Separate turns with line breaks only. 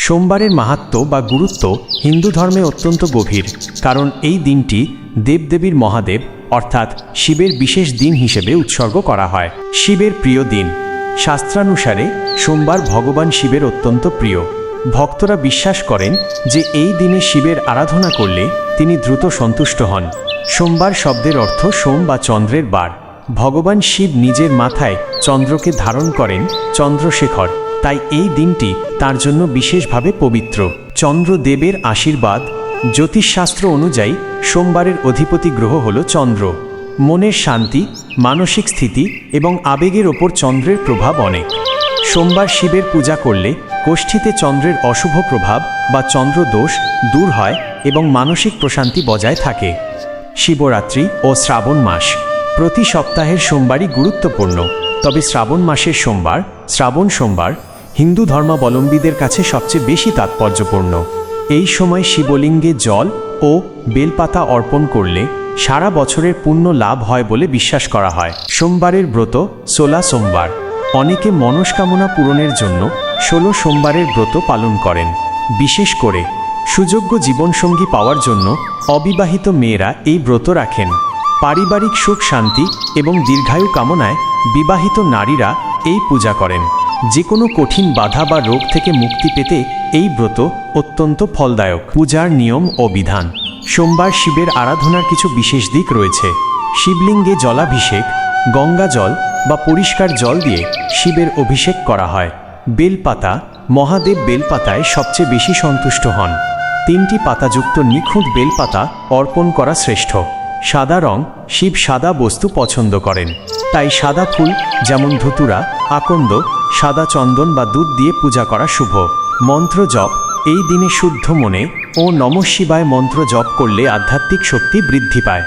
সোমবারের মাহাত্ম্য বা গুরুত্ব হিন্দু ধর্মে অত্যন্ত গভীর, কারণ এই দিনটি দেবদেবীর মহাদেব অর্থাৎ শিবের বিশেষ দিন হিসেবে উৎসর্গ করা হয়। শিবের প্রিয় দিন। শাস্ত্রানুসারে সোমবার ভগবান শিবের অত্যন্ত প্রিয়। ভক্তরা বিশ্বাস করেন যে এই দিনে শিবের আরাধনা করলে তিনি দ্রুত সন্তুষ্ট হন। সোমবার শব্দের অর্থ সোম বা চন্দ্রের বার। ভগবান শিব নিজের মাথায় চন্দ্রকে ধারণ করেন, চন্দ্রশেখর, তাই এই দিনটি তার জন্য বিশেষভাবে পবিত্র। চন্দ্রদেবের আশীর্বাদ। জ্যোতিষশাস্ত্র অনুযায়ী সোমবারের অধিপতি গ্রহ হল চন্দ্র। মনের শান্তি, মানসিক স্থিতি এবং আবেগের ওপর চন্দ্রের প্রভাব অনেক। সোমবার শিবের পূজা করলে কোষ্ঠীতে চন্দ্রের অশুভ প্রভাব বা চন্দ্রদোষ দূর হয় এবং মানসিক প্রশান্তি বজায় থাকে। শিবরাত্রি ও শ্রাবণ মাস। প্রতি সপ্তাহের সোমবারই গুরুত্বপূর্ণ, তবে শ্রাবণ মাসের সোমবার, শ্রাবণ সোমবার, হিন্দু ধর্মাবলম্বীদের কাছে সবচেয়ে বেশি তাৎপর্যপূর্ণ। এই সময় শিবলিঙ্গে জল ও বেলপাতা অর্পণ করলে সারা বছরের পুণ্য লাভ হয় বলে বিশ্বাস করা হয়। সোমবারের ব্রত। 16 সোমবার। অনেকে মনস্কামনা পূরণের জন্য 16 সোমবারের ব্রত পালন করেন। বিশেষ করে সুযোগ্য জীবনসঙ্গী পাওয়ার জন্য অবিবাহিত মেয়েরা এই ব্রত রাখেন। পারিবারিক সুখ শান্তি এবং দীর্ঘায়ু কামনায় বিবাহিত নারীরা এই পূজা করেন। যে কোনো কঠিন বাধা বা রোগ থেকে মুক্তি পেতে এই ব্রত অত্যন্ত ফলদায়ক। পূজার নিয়ম ও বিধান। সোমবার শিবের আরাধনার কিছু বিশেষ দিক রয়েছে। শিবলিঙ্গে জলাভিষেক, গঙ্গা জল বা পরিষ্কার জল দিয়ে শিবের অভিষেক করা হয়। বেলপাতা। মহাদেব বেলপাতায় সবচেয়ে বেশি সন্তুষ্ট হন। 3টি পাতাযুক্ত নিখুঁত বেলপাতা অর্পণ করা শ্রেষ্ঠ। সাদা রং। শিব সাদা বস্তু পছন্দ করেন, তাই সাদা ফুল যেমন ধুতুরা, আকন্দ, সাদা চন্দন বা দুধ দিয়ে পূজা করা শুভ। মন্ত্র জপ। এই দিনে শুদ্ধ মনে ও নমঃ শিবায় মন্ত্র জপ করলে আধ্যাত্মিক শক্তি বৃদ্ধি পায়।